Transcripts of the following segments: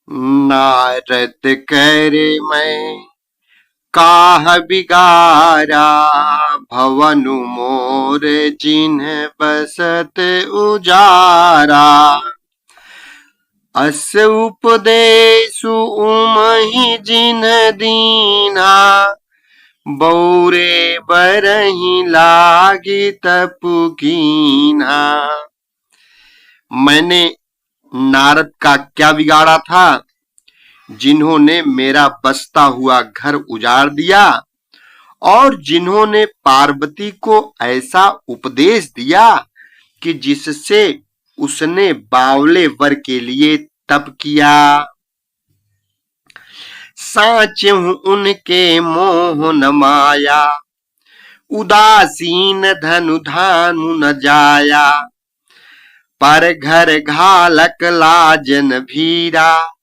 नारद करे मैं काह बिगारा, भवनु मोर जिन्ह बसत उजारा। अस उपदेशु उमहि जिन्ह दीना, बौरे बरहि लागी तपु कीन्हा। मैंने नारद का क्या बिगाड़ा था, जिन्होंने मेरा बसता हुआ घर उजाड़ दिया और जिन्होंने पार्वती को ऐसा उपदेश दिया कि जिससे उसने बावले वर के लिए तप किया। साचहु उनके मोह न माया, उदासीन धनु धानु न जाया। पर घर घालक लाजन भीरा,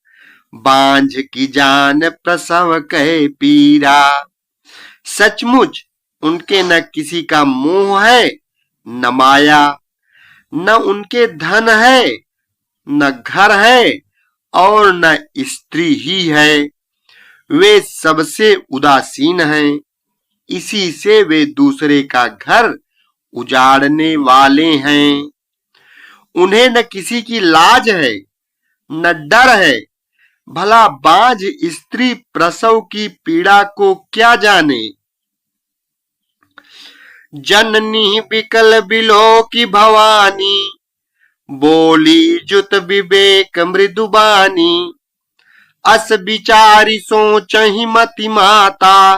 बांझ की जान प्रसव कहे पीरा। सचमुच उनके न किसी का मोह है, न माया, न उनके धन है, न घर है और न स्त्री ही है। वे सबसे उदासीन हैं, इसी से वे दूसरे का घर उजाड़ने वाले हैं। उन्हें न किसी की लाज है, न डर है। भला बांझ स्त्री प्रसव की पीड़ा को क्या जाने। जननी बिकल बिलो की भवानी, बोली जुत विवेक मृदुबानी। अस विचारी सोचहि मति माता,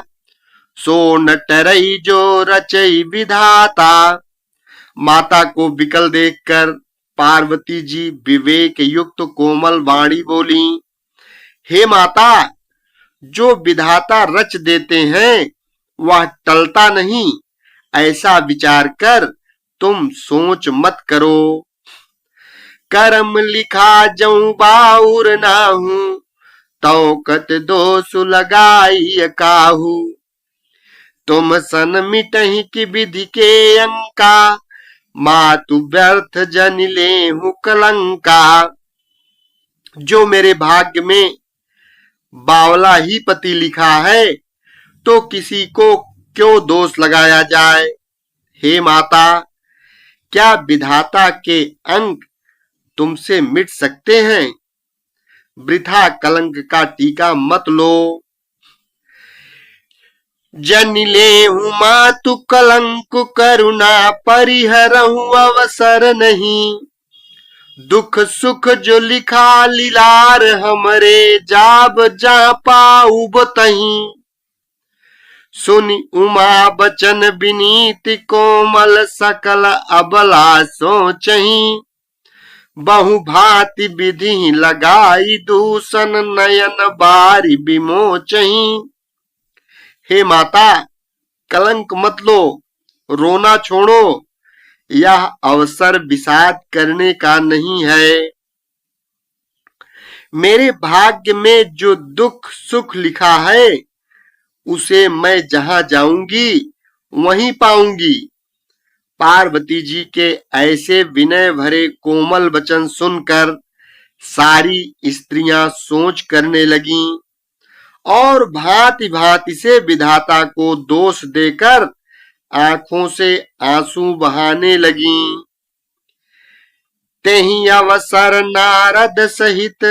सो न टरई जो रचई विधाता। माता को बिकल देखकर पार्वती जी विवेक युक्त कोमल वाणी बोली, हे माता, जो विधाता रच देते हैं वह टलता नहीं, ऐसा विचार कर तुम सोच मत करो। करम लिखा जऊं बाउर नाहू, तो कत दोष लगाई काहू। तुम सन मिटहि की विधि के अंका, मातु व्यर्थ जन लेहु कलंका। जो मेरे भाग्य में बावला ही पति लिखा है, तो किसी को क्यों दोष लगाया जाए। हे माता, क्या विधाता के अंक तुमसे मिट सकते हैं। वृथा कलंक का टीका मत लो। जन लेहु मातु कलंक करुणा, परिहरहु अवसर नहीं। दुख सुख जो लिखा लीलार हमरे, जाब जा पाऊब तहीं। सुनि उमा बचन विनीत कोमल, सकल अबला सोचही। बहु भांति विधि लगाई, दूषण नयन बारी विमोचही। हे माता, कलंक मत लो, रोना छोड़ो। यह अवसर विषाद करने का नहीं है। मेरे भाग्य में जो दुख सुख लिखा है, उसे मैं जहां जाऊंगी वहीं पाऊंगी। पार्वती जी के ऐसे विनय भरे कोमल वचन सुनकर सारी स्त्रियां सोच करने लगीं और भांति भांति से विधाता को दोष देकर आंखों से आंसू बहाने लगीं। तेहि अवसर नारद सहित,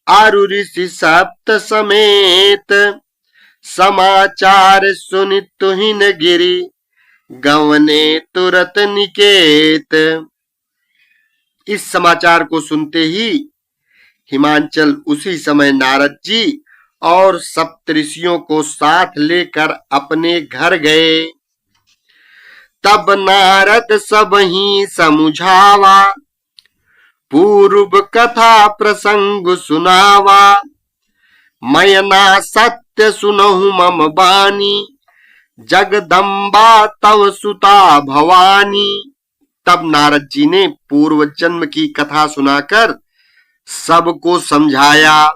आरु ऋषि सप्त समेत। समाचार सुनि तुहिन गिरि, गवने तुरत निकेत। इस समाचार को सुनते ही हिमांचल उसी समय नारद जी और सप्तऋषियों को साथ लेकर अपने घर गए। तब नारद सब ही समुझावा, पूर्व कथा प्रसंग सुनावा। मयना सत्य सुनहु मम बानी, जगदम्बा तव सुता भवानी। तब नारद जी ने पूर्व जन्म की कथा सुनाकर सबको समझाया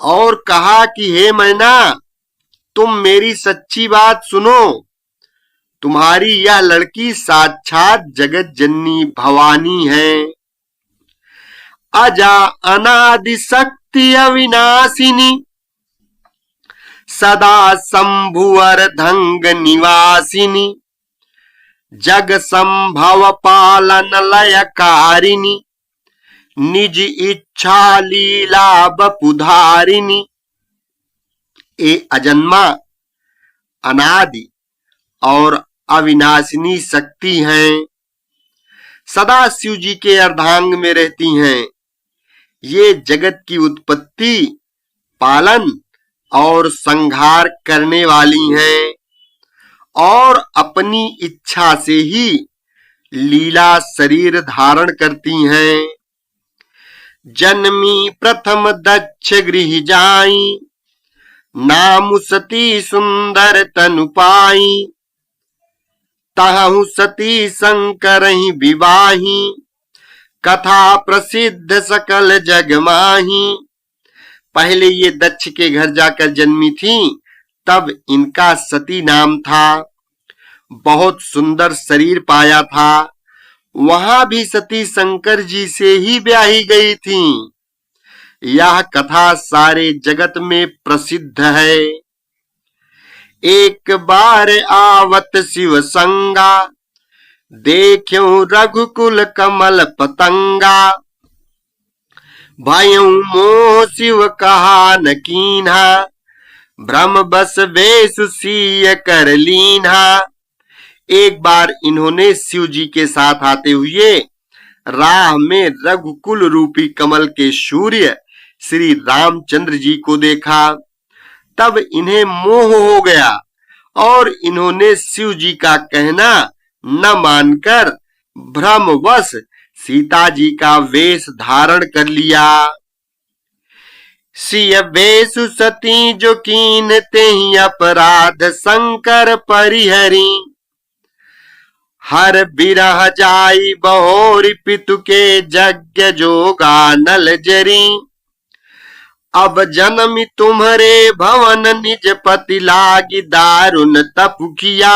और कहा कि हे मैना, तुम मेरी सच्ची बात सुनो। तुम्हारी यह लड़की साक्षात जगत जननी भवानी है। अजा अनादि शक्ति अविनाशिनी, सदा शंभुवर धंग निवासिनी, जग संभव पालन लयकारिणी, निज इच्छा लीला बपुधारिणी। ए अजन्मा, अनादि और अविनाशिनी शक्ति हैं, सदा शिव जी के अर्धांग में रहती हैं। ये जगत की उत्पत्ति, पालन और संहार करने वाली हैं और अपनी इच्छा से ही लीला शरीर धारण करती हैं। जन्मी प्रथम दक्ष गृह जाई, नाम सती सुंदर तनु पाई, तहु सती शंकर ही विवाही, कथा प्रसिद्ध सकल जग माही। पहले ये दक्ष के घर जाकर जन्मी थी, तब इनका सती नाम था। बहुत सुंदर शरीर पाया था। वहां भी सती शंकर जी से ही ब्याही गई थी। यह कथा सारे जगत में प्रसिद्ध है। एक बार आवत शिव संगा, देख्यो रघुकुल कमल पतंगा, भयउ मोह शिव कहा न कीन्हा, भ्रम बस वेशु सीय कर लीन्हा। एक बार इन्होंने शिव जी के साथ आते हुए राह में रघुकुल रूपी कमल के सूर्य श्री रामचंद्र जी को देखा। तब इन्हें मोह हो गया और इन्होंने शिव जी का कहना न मानकर भ्रमवश सीता जी का वेश धारण कर लिया। सिय वेशु सती जो कीन तेहि अपराध शंकर परिहरी, हर बिरह जाई बहोरी पितु के यज्ञ जोगा नल जरी। अब जन्म तुम्हारे भवन निज पति लागी दारुण तप किया,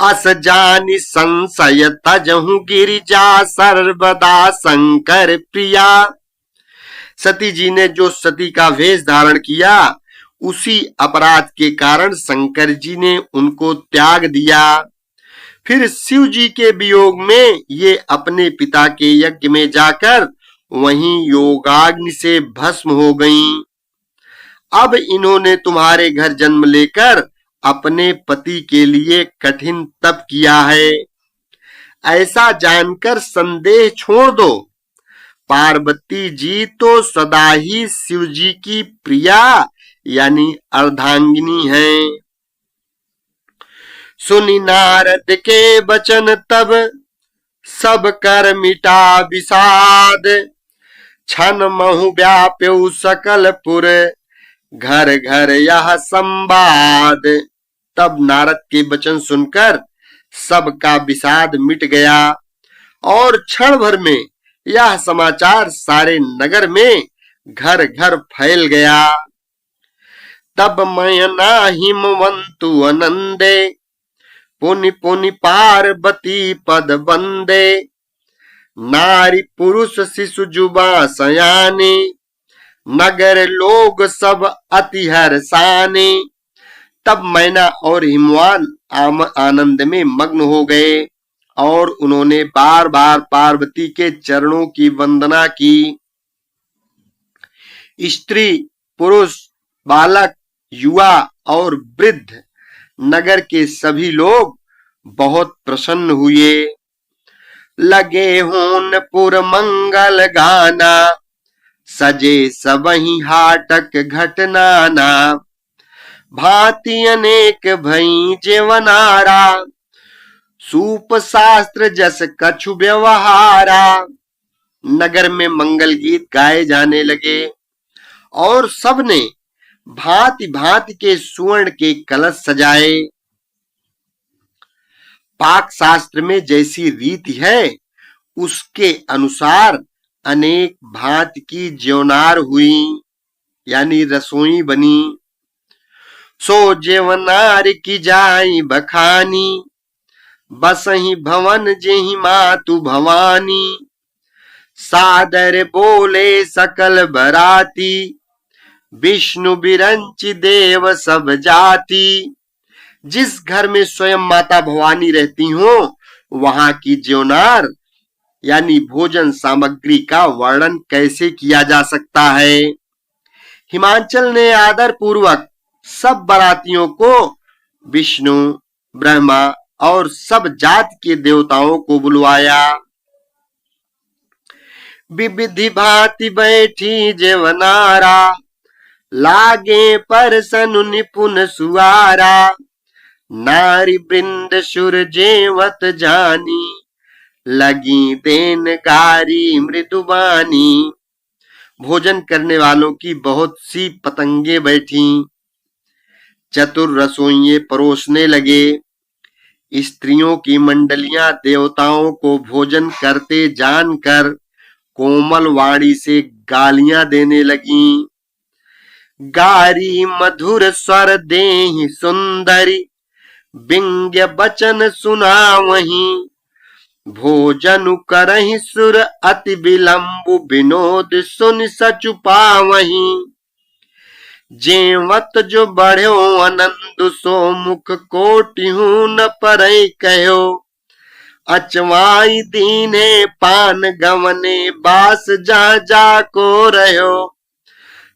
अस जानि संशय तजहु गिरिजा सर्वदा शंकर प्रिया। सती जी ने जो सती का वेश धारण किया, उसी अपराध के कारण शंकर जी ने उनको त्याग दिया। फिर शिव जी के वियोग में ये अपने पिता के यज्ञ में जाकर वहीं योगाग्नि से भस्म हो गईं। अब इन्होंने तुम्हारे घर जन्म लेकर अपने पति के लिए कठिन तप किया है। ऐसा जानकर संदेह छोड़ दो। पार्वती जी तो सदा ही शिव जी की प्रिया यानी अर्धांगिनी हैं। सुनी नारद के बचन तब सब कर मिटा विषाद, छन महु व्याप्यु सकल पुर घर घर यह संवाद। तब नारद के वचन सुनकर सबका विषाद मिट गया और क्षण भर में यह समाचार सारे नगर में घर घर फैल गया। तब मयना हिमवंतु अनंदे, पुनि पुनि पार्वती पद बंदे, नारी पुरुष शिशु जुबा सयाने, नगर लोग सब अति हर्षाने। तब मैना और हिमवान आनंद में मग्न हो गए और उन्होंने बार बार पार्वती के चरणों की वंदना की। स्त्री, पुरुष, बालक, युवा और वृद्ध, नगर के सभी लोग बहुत प्रसन्न हुए। लगे होन पुर मंगल गाना, सजे सबहि हाटक घटनाना, भांति अनेक भई जेवनारा, सूप शास्त्र जस कछु व्यवहारा। नगर में मंगल गीत गाए जाने लगे और सबने भांति भांति के सुवर्ण के कलश सजाए। पाक शास्त्र में जैसी रीति है उसके अनुसार अनेक भांति की ज्योनार हुई यानी रसोई बनी। सो जेवनार की जाई बखानी, बसही भवन जेहि मातु भवानी, सादर बोले सकल बराती, विष्णु बिरंचि देव सब जाति। जिस घर में स्वयं माता भवानी रहती हो, वहां की ज्योनार यानी भोजन सामग्री का वर्णन कैसे किया जा सकता है। हिमांचल ने आदर पूर्वक सब बारातियों को विष्णु, ब्रह्मा और सब जात के देवताओं को बुलवाया। विविधि भांति बैठी जेवनारा, लागे परसनु निपुण सुआरा। नारी वृंद सुर जेवत जानी, लगी देन गारी मृदुबानी। भोजन करने वालों की बहुत सी पतंगे बैठी, चतुर रसोइये परोसने लगे। स्त्रियों की मंडलियां देवताओं को भोजन करते जानकर कोमल वाणी से गालियां देने लगी। गारी मधुर स्वर देहि सुंदरी, व्यंग्य वचन सुना वहीं। भोजन करहि सुर अति विलंबु, विनोद सुन सचुपा वहीं। जेवत जो बढ़ो आनंद, सो मुख कोटिहु न परई कहो। अचवाई दीने पान गवने, बास जा जा को रहो।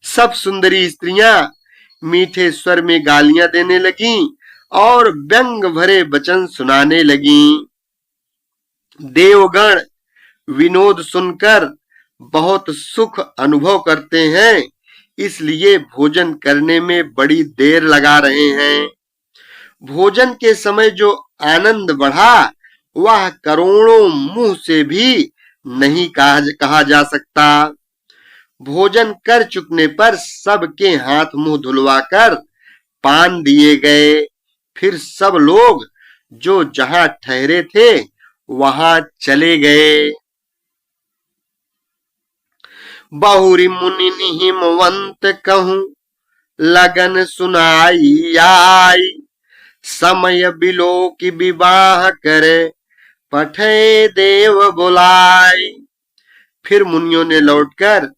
सब सुंदरी स्त्रियां मीठे स्वर में गालियां देने लगी और व्यंग भरे वचन सुनाने लगी। देवगण विनोद सुनकर बहुत सुख अनुभव करते हैं, इसलिए भोजन करने में बड़ी देर लगा रहे हैं। भोजन के समय जो आनंद बढ़ा, वह करोड़ों मुंह से भी नहीं कहा जा सकता। भोजन कर चुकने पर सबके हाथ मुंह धुलवाकर पान दिए गए। फिर सब लोग जो जहां ठहरे थे वहां चले गए। बहुरी मुनि हिमवंत कहूं, लगन सुनाई आई। समय बिलो की विवाह करे, पठे देव बुलाई। फिर मुनियों ने लौटकर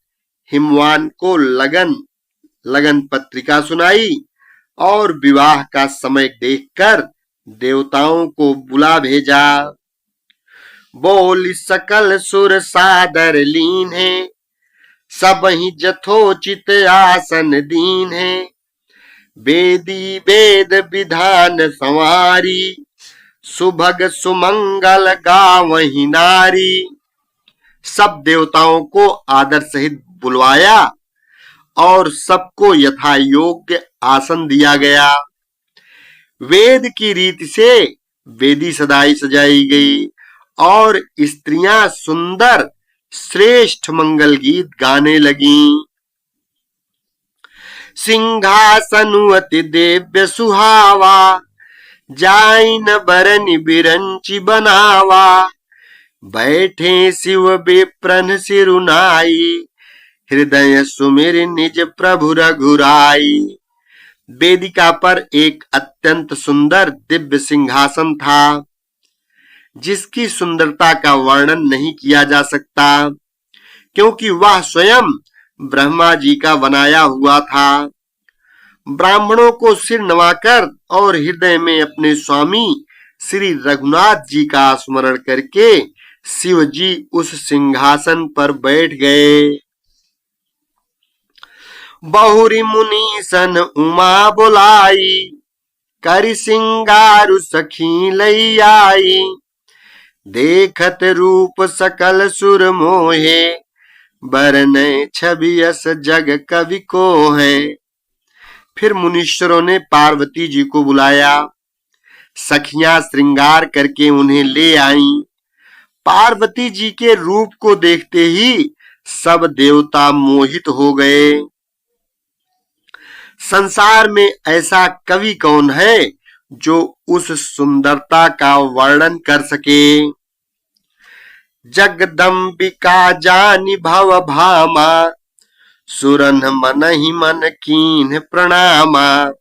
हिमवान को लगन पत्रिका सुनाई और विवाह का समय देखकर देवताओं को बुला भेजा। बोल सकल सुर सादर लीन है, सब ही जथोचित आसन दीन है। वेदी वेद विधान संवारी, सुभग सुमंगल गावहि नारी। सब देवताओं को आदर सहित बुलवाया और सबको यथा योग्य आसन दिया गया। वेद की रीति से वेदी सजाई गई और स्त्रियां सुंदर श्रेष्ठ मंगल गीत गाने लगीं। सिंहासनु अति दिव्य सुहावा, जाइन बरनि बिरंचि बनावा। बैठे शिव विप्रन सिरुनाई, हृदय सुमिर निज प्रभु रघुराई। वेदिका पर एक अत्यंत सुंदर दिव्य सिंहासन था, जिसकी सुंदरता का वर्णन नहीं किया जा सकता, क्योंकि वह स्वयं ब्रह्मा जी का बनाया हुआ था। ब्राह्मणों को सिर नवाकर और हृदय में अपने स्वामी श्री रघुनाथ जी का स्मरण करके शिव जी उस सिंहासन पर बैठ गए। बहुरी मुनि सन उमा बुलाई, करि सिंगारु सखी लई आई। देखत रूप सकल सुर मोहे, बरनय छवि यस जग कवि को है। फिर मुनीश्वरों ने पार्वती जी को बुलाया। सखियां श्रृंगार करके उन्हें ले आईं। पार्वती जी के रूप को देखते ही सब देवता मोहित हो गए। संसार में ऐसा कवि कौन है जो उस सुंदरता का वर्णन कर सके। जगदम्बिका जानि भव भामा, सुरन मनहि मन कीन्ह प्रणामा।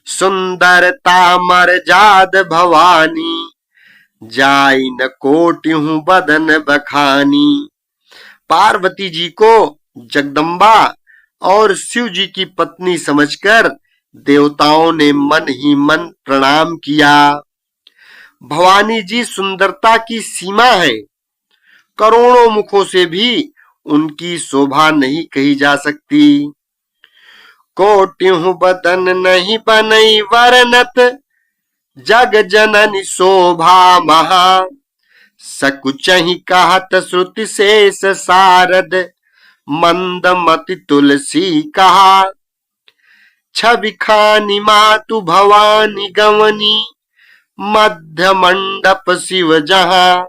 सुंदरता मर्जाद भवानी, जाई न कोटिहु बदन बखानी। पार्वती जी को जगदम्बा और शिव जी की पत्नी समझकर देवताओं ने मन ही मन प्रणाम किया। भवानी जी सुंदरता की सीमा है, करोड़ों मुखों से भी उनकी शोभा नहीं कही जा सकती। कोटिहु बदन नहीं बनई वरनत, जग जननी शोभा महा। सकुचहि कहत श्रुति शेष सारद, मंदमति तुलसी कहा। छवि खानी मातु भवानी गवनी, मध्य मंडप शिव जहाँ।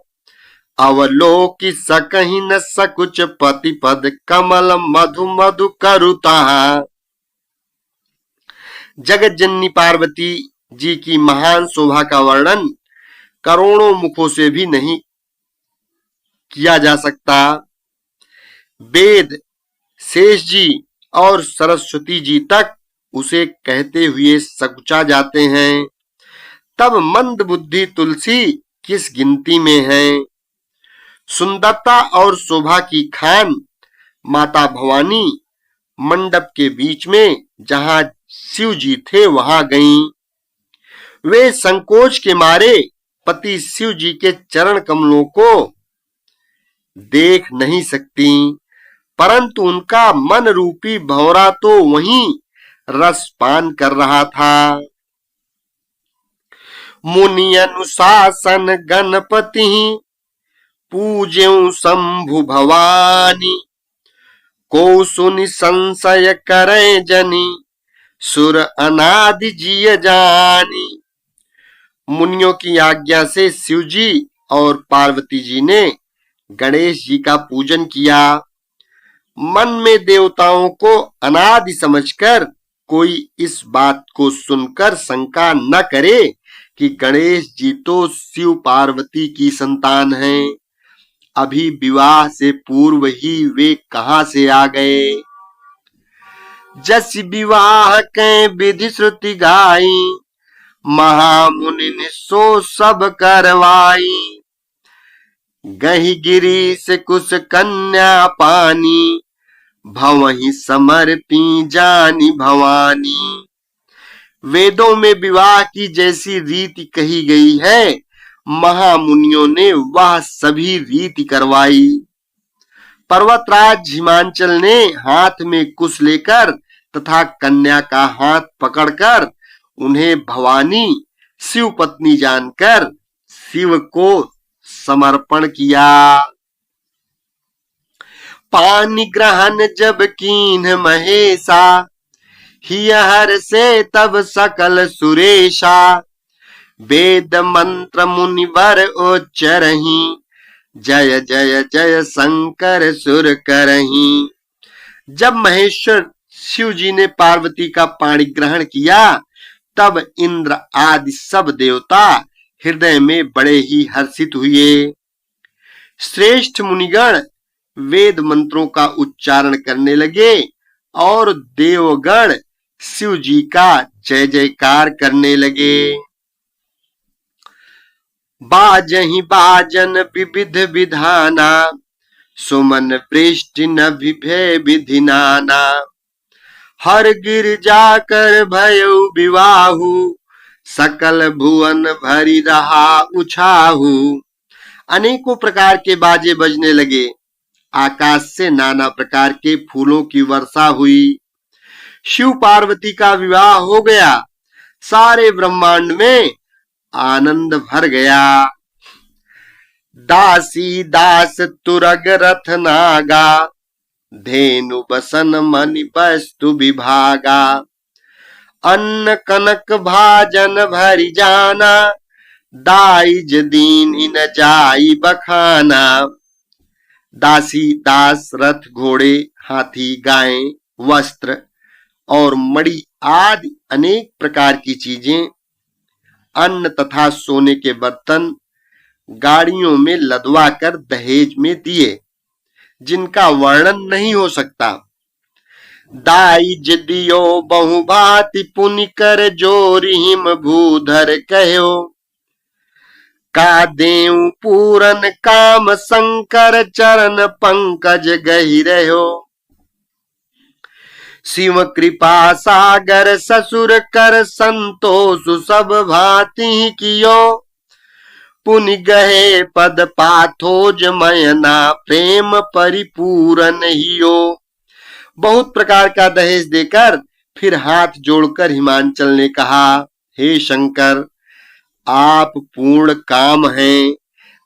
अवलोकि सकहि न सकुच पति पद, कमल मधु मधु करुता। जगत जननी पार्वती जी की महान शोभा का वर्णन करोड़ों मुखों से भी नहीं किया जा सकता। वेद, शेष जी और सरस्वती जी तक उसे कहते हुए सकुचा जाते हैं, तब मंद बुद्धि तुलसी किस गिनती में है। सुंदरता और शोभा की खान माता भवानी मंडप के बीच में जहां शिव जी थे वहां गईं। वे संकोच के मारे पति शिव जी के चरण कमलों को देख नहीं सकती, परंतु उनका मन रूपी भंवरा तो वहीं रसपान कर रहा था। मुनि अनुशासन गणपति, पूज्यं शंभु भवानी। को सुनि संशय करे जनी, सुर अनादि जिय जानी। मुनियों की आज्ञा से शिव जी और पार्वती जी ने गणेश जी का पूजन किया। मन में देवताओं को अनादि समझकर कोई इस बात को सुनकर शंका न करे कि गणेश जी तो शिव पार्वती की संतान हैं, अभी विवाह से पूर्व ही वे कहां से आ गए। जस विवाह के विधि श्रुति गाई, महामुनि ने सो सब करवाई। गही गिरी से कुछ कन्या पानी, भवहि समर्पी जानी भवानी। वेदों में विवाह की जैसी रीति कही गई है, महामुनियों ने वह सभी रीति करवाई। पर्वतराज हिमांचल ने हाथ में कुश लेकर तथा कन्या का हाथ पकड़कर उन्हें भवानी शिव पत्नी जानकर शिव को समर्पण किया। पानी ग्रहण जब कीन्ह महेशा, हियहर से तब सकल सुरेशा। वेद मंत्र मुनिवर उच्चरहि, जय जय जय शंकर सुर करहि। जब महेश्वर शिव जी ने पार्वती का पाणी ग्रहण किया, तब इंद्र आदि सब देवता हृदय में बड़े ही हर्षित हुए। श्रेष्ठ मुनिगण वेद मंत्रों का उच्चारण करने लगे और देवगण शिव जी का जय जयकार करने लगे। बाजहि बाजन विविध विधाना, सुमन वृष्टि न विभय विधि नाना। हर गिर जाकर भयउ विवाहु, सकल भुवन भरी रहा उछाहु। अनेकों प्रकार के बाजे बजने लगे, आकाश से नाना प्रकार के फूलों की वर्षा हुई। शिव पार्वती का विवाह हो गया, सारे ब्रह्मांड में आनंद भर गया। दासी दास तुरग रथ नागा, धेनु बसन मणि वस्तु विभागा। अन्न कनक भाजन भरी जाना, दाई दीन न जाई बखाना। दासी दास रथ घोड़े हाथी गायें वस्त्र और मणि आदि अनेक प्रकार की चीजें, अन्न तथा सोने के बर्तन गाड़ियों में लदवा कर दहेज में दिए, जिनका वर्णन नहीं हो सकता। दाई दियो बहु भांति पुनि कर जोरि हिम भूधर कहो। का देऊ पूरन काम शंकर चरण पंकज गहिरहो। शिव कृपा सागर ससुर कर संतोष सब भांति कियो। पुनि गहे पद पाथोज मयना प्रेम परिपूरन हियो। बहुत प्रकार का दहेज देकर फिर हाथ जोड़कर हिमांचल ने कहा, हे शंकर, आप पूर्ण काम हैं,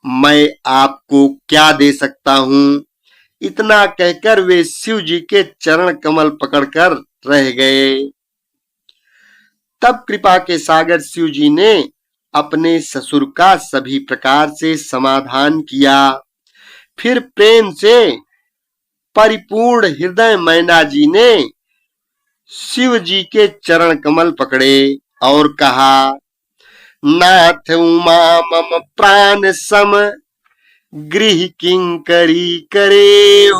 मैं आपको क्या दे सकता हूँ। इतना कहकर वे शिव जी के चरण कमल पकड़कर रह गए। तब कृपा के सागर शिव जी ने अपने ससुर का सभी प्रकार से समाधान किया। फिर प्रेम से परिपूर्ण हृदय मैना जी ने शिव जी के चरण कमल पकड़े और कहा, नाथ उमा मम प्राण सम गृह किंकरी करे।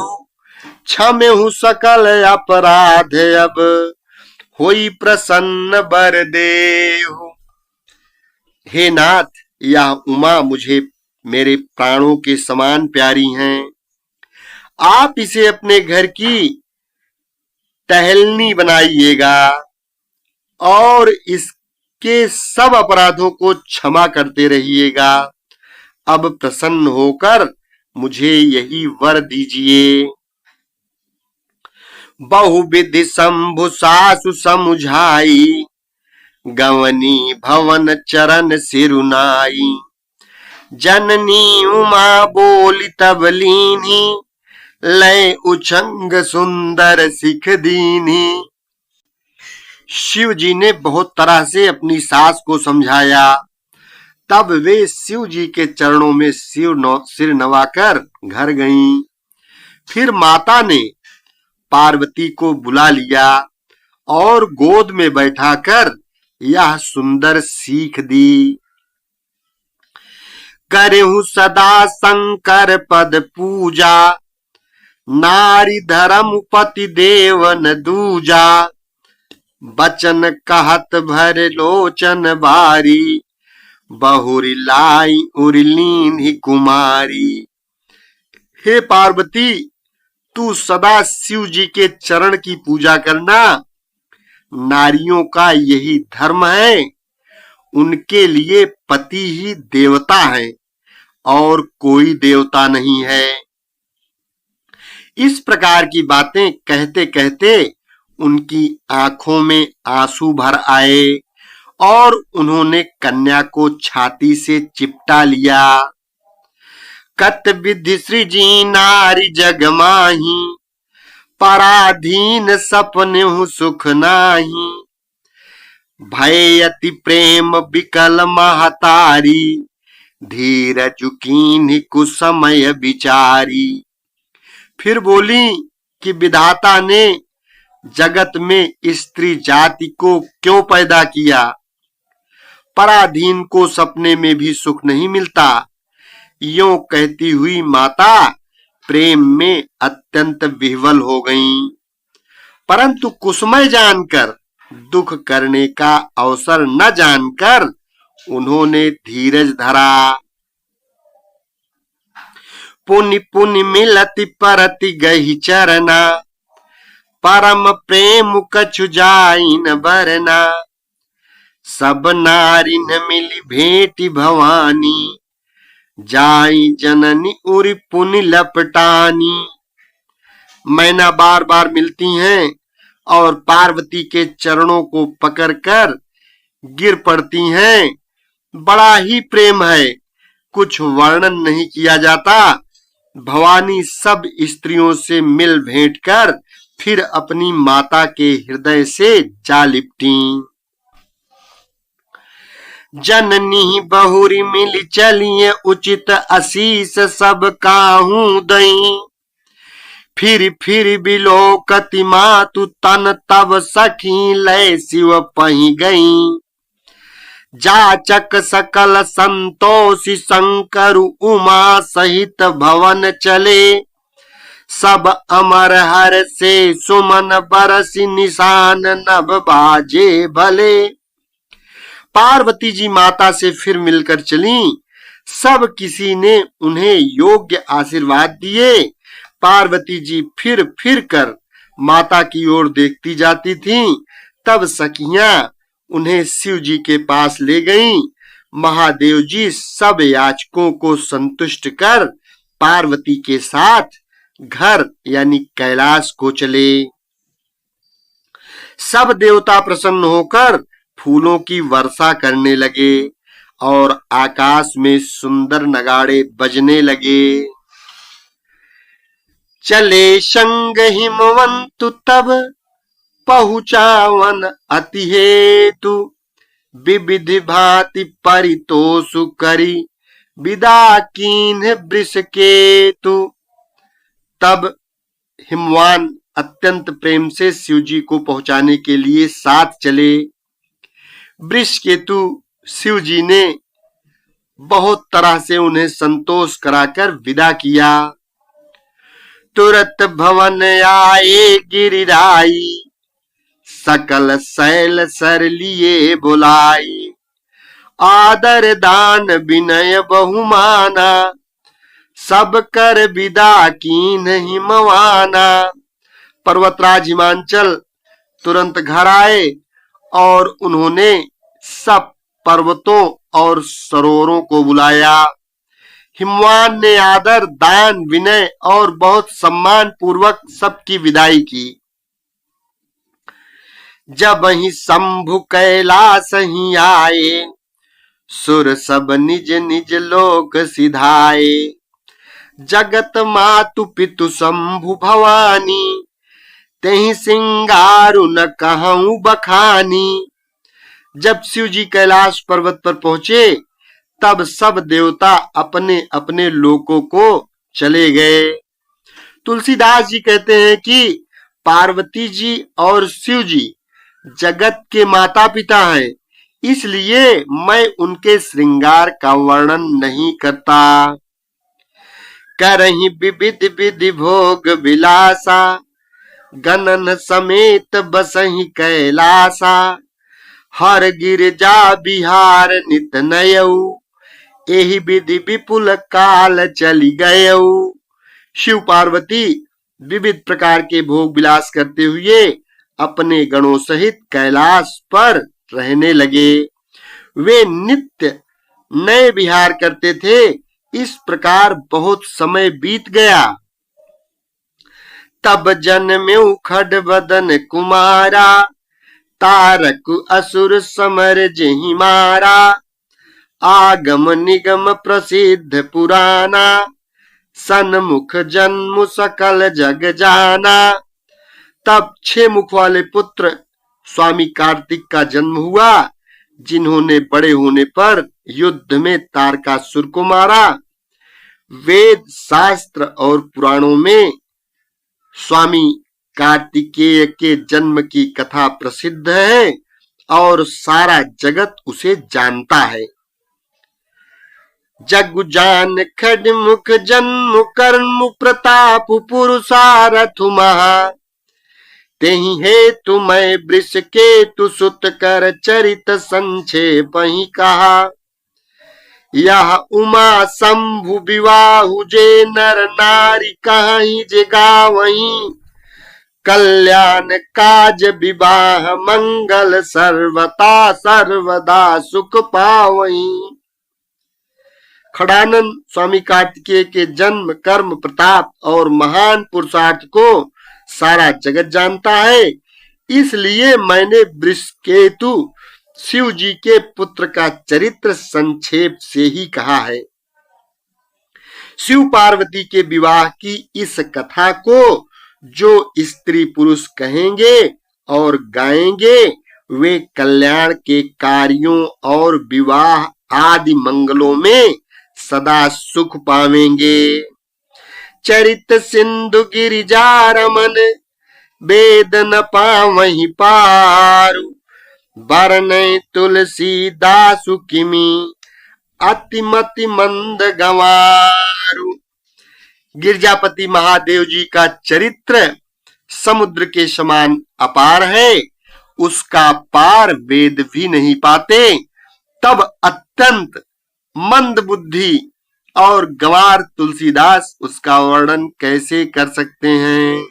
क्षमेहु सकल अपराध अब होई प्रसन्न बर देहु। हे नाथ, यह उमा मुझे मेरे प्राणों के समान प्यारी हैं। आप इसे अपने घर की टहलनी बनाइएगा और इसके सब अपराधों को क्षमा करते रहिएगा। अब प्रसन्न होकर मुझे यही वर दीजिए। बहुविधि शंभु सासु समुझाई, गवनी भवन चरण सिरुनाई। जननी उमा बोली तब लीनी, लय उछंग सुंदर सिख दीनी। शिव जी ने बहुत तरह से अपनी सास को समझाया। तब वे शिव जी के चरणों में सिर नवाकर घर गईं। फिर माता ने पार्वती को बुला लिया और गोद में बैठाकर यह सुंदर सीख दी। करहु सदा शंकर पद पूजा, नारी धर्म पति देवन दूजा। बचन कहत भर लोचन बारी, बहुरी लाई उर्लीन ही कुमारी। हे पार्वती, तू सदा शिव जी के चरण की पूजा करना। नारियों का यही धर्म है। उनके लिए पति ही देवता है और कोई देवता नहीं है। इस प्रकार की बातें कहते कहते उनकी आंखों में आंसू भर आए और उन्होंने कन्या को छाती से चिपटा लिया। कत विधि सृजी नारी जग माही, पराधीन सपने हूँ सुख नाही। भय अति प्रेम विकल महतारी, धीरज कीन्ह कुसमय विचारी। फिर बोली कि विधाता ने जगत में स्त्री जाति को क्यों पैदा किया। पराधीन को सपने में भी सुख नहीं मिलता। यूं कहती हुई माता प्रेम में अत्यंत विह्वल हो गईं। परंतु कुसमय जानकर, दुख करने का अवसर न जानकर उन्होंने धीरज धरा। पुनि पुनि मिलति परति गही चरना, परम प्रेम कछु जाइन बरना। सब नारी न मिली भेंटी भवानी, जाई जननी उरी पुनि लपटानी। मैना बार बार मिलती हैं और पार्वती के चरणों को पकड़कर गिर पड़ती हैं। बड़ा ही प्रेम है, कुछ वर्णन नहीं किया जाता। भवानी सब स्त्रियों से मिल भेंट कर फिर अपनी माता के हृदय से जा लिपटी। जननी बहुरी मिल चलिए उचित आशीष सब काहू दई। फिर बिलोकति मातु तन तब सखी लय शिव पही गई। जाचक सकल संतोषी शंकर उमा सहित भवन चले। सब अमर हर से सुमन बरसी निशान नभ बाजे भले। पार्वती जी माता से फिर मिलकर चली सब किसी ने उन्हें योग्य आशीर्वाद दिए। पार्वती जी फिर फिर कर माता की ओर देखती जाती थीं। तब सखियां उन्हें शिव जी के पास ले गईं। महादेव जी सब याचकों को संतुष्ट कर पार्वती के साथ घर यानी कैलाश को चले। सब देवता प्रसन्न होकर फूलों की वर्षा करने लगे और आकाश में सुंदर नगाड़े बजने लगे। चले संग हिमवंतु तब पहुँचावन अति हेतु, विविधि भांति परितोषु करी विदा कीन्ह वृषकेतु। तब हिमवान अत्यंत प्रेम से शिव जी को पहुंचाने के लिए साथ चले। वृषकेतु शिव जी ने बहुत तरह से उन्हें संतोष कराकर विदा किया। तुरत भवन आए गिरिराई, सकल शैल सर लिए बुलाई। आदर दान विनय बहुमाना, सब कर विदा कीन हिमवाना। पर्वतराज हिमांचल तुरंत घर आए और उन्होंने सब पर्वतों और सरोवरों को बुलाया। हिमवान ने आदर दान विनय और बहुत सम्मान पूर्वक सबकी विदाई की। जब ही शंभु कैलाश ही आए, सुर सब निज निज लोक सिधाए। जगत मातु पितु शंभु भवानी, तेहि सिंगारु न कहूं बखानी। जब शिव जी कैलाश पर्वत पर पहुंचे तब सब देवता अपने अपने लोकों को चले गए। तुलसीदास जी कहते हैं कि पार्वती जी और शिव जी जगत के माता पिता हैं, इसलिए मैं उनके श्रृंगार का वर्णन नहीं करता। करहि विविध विधि भोग विलासा, गणन समेत बसहि कैलासा। हर गिरजा बिहार नित नयऊ, एहि विधि विपुल काल चली गयऊ। शिव पार्वती विविध प्रकार के भोग विलास करते हुए अपने गणों सहित कैलाश पर रहने लगे। वे नित्य नए विहार करते थे। इस प्रकार बहुत समय बीत गया। तब जन्म्यौ खड बदन कुमारा, तारक असुर समर जेहि मारा। आगम निगम प्रसिद्ध पुराना, सन्मुख जन्म सकल जग जाना। तब 6 मुख वाले पुत्र स्वामी कार्तिक का जन्म हुआ, जिन्होंने बड़े होने पर युद्ध में तारकासुर को मारा। वेद शास्त्र और पुराणों में स्वामी कार्तिकेय के जन्म की कथा प्रसिद्ध है और सारा जगत उसे जानता है। जग जान खडमुख जन्म कर्म प्रताप पुरुषारथ महा। तेहि हेतु मैं वृषकेतु सुत कर चरित संक्षेप ही कहा। यह उमा शंभु विवाहु जे नर नारी कहीं जे गावहीं। कल्याण काज विवाह मंगल सर्वता सर्वदा सुख पावहीं। खड़ानंद स्वामी कार्तिकेय के जन्म कर्म प्रताप और महान पुरुषार्थ को सारा जगत जानता है, इसलिए मैंने वृषकेतु शिव जी के पुत्र का चरित्र संक्षेप से ही कहा है। शिव पार्वती के विवाह की इस कथा को जो स्त्री पुरुष कहेंगे और गाएंगे वे कल्याण के कार्यों और विवाह आदि मंगलों में सदा सुख पावेंगे। चरित सिंधु गिरिजा रमन, वेद न पावहि पारु। बरनय तुलसीदासु किमी, अतिमति मंद गंवारु। गिरजापति महादेव जी का चरित्र समुद्र के समान अपार है, उसका पार वेद भी नहीं पाते। तब अत्यंत मंद बुद्धि और गंवार तुलसीदास उसका वर्णन कैसे कर सकते हैं।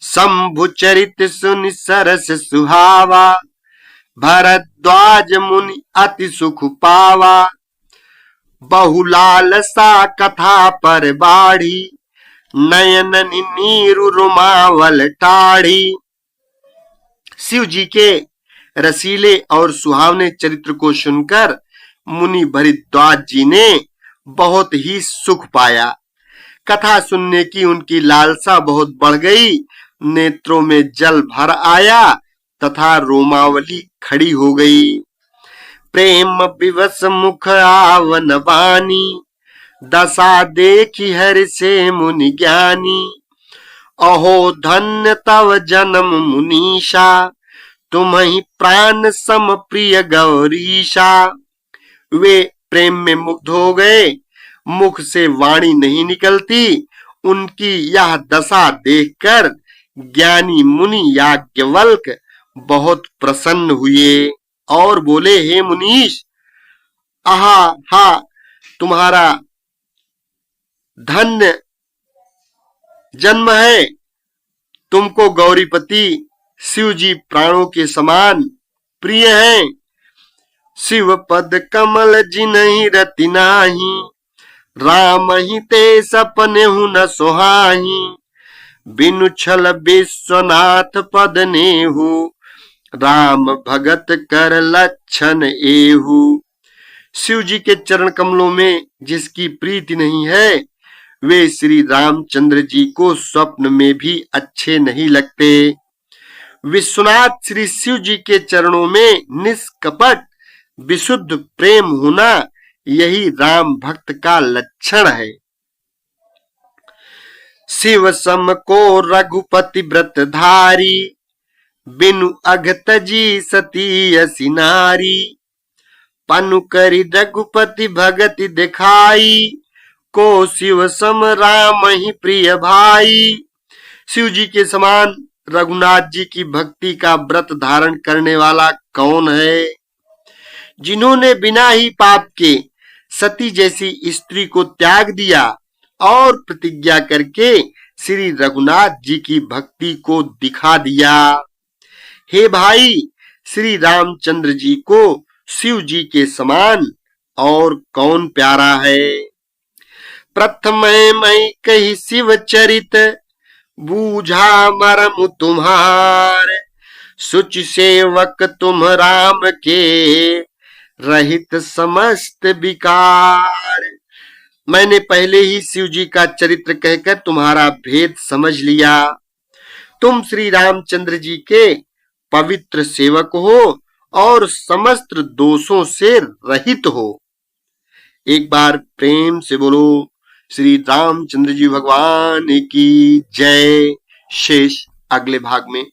शंभु चरित सुनि सरस सुहावा, भरद्वाज मुनि अति सुख पावा। बहुलालसा कथा पर बाढ़ी, नयन नीरु रुमावल टाढ़ी। शिव जी के रसीले और सुहावने चरित्र को सुनकर मुनि भरद्वाज जी ने बहुत ही सुख पाया। कथा सुनने की उनकी लालसा बहुत बढ़ गई, नेत्रों में जल भर आया तथा रोमावली खड़ी हो गई। प्रेम विवश मुख आवन बानी, दशा देखी हरि से मुनि ज्ञानी। अहो धन्य तव जन्म मुनीषा, तुम्हि प्राण सम प्रिय गौरीशा। वे प्रेम में मुग्ध हो गए, मुख से वाणी नहीं निकलती। उनकी यह दशा देखकर ज्ञानी मुनि याज्ञवल्क बहुत प्रसन्न हुए और बोले, हे मुनीश, आहा हा, तुम्हारा धन्य जन्म है। तुमको गौरीपति शिव जी प्राणों के समान प्रिय हैं। शिव पद कमल जिनहि रति नाही, राम ही ते सपने हु न सोहाही। बिनु छल विश्वनाथ पद नेहु, राम भगत कर लक्षण एहु। शिव जी के चरण कमलों में जिसकी प्रीति नहीं है, वे श्री रामचंद्र जी को स्वप्न में भी अच्छे नहीं लगते। विश्वनाथ श्री शिव जी के चरणों में निष्कपट विशुद्ध प्रेम होना, यही राम भक्त का लक्षण है। शिव सम को रघुपति व्रत धारी, बिनु अघत जी सती असी नारी। पनु करी रघुपति भगति दिखाई, को शिव सम राम ही प्रिय भाई। शिव जी के समान रघुनाथ जी की भक्ति का व्रत धारण करने वाला कौन है। जिन्होंने बिना ही पाप के सती जैसी स्त्री को त्याग दिया और प्रतिज्ञा करके श्री रघुनाथ जी की भक्ति को दिखा दिया। हे भाई, श्री रामचंद्र जी को शिव जी के समान और कौन प्यारा है। प्रथम मैं कही शिव चरित, बूझा मरम तुम्हार। सुच सेवक तुम राम के, रहित समस्त विकार। मैंने पहले ही शिव जी का चरित्र कहकर तुम्हारा भेद समझ लिया। तुम श्री रामचंद्र जी के पवित्र सेवक हो और समस्त दोषों से रहित हो। एक बार प्रेम से बोलो, श्री रामचंद्र जी भगवान की जय। शेष अगले भाग में।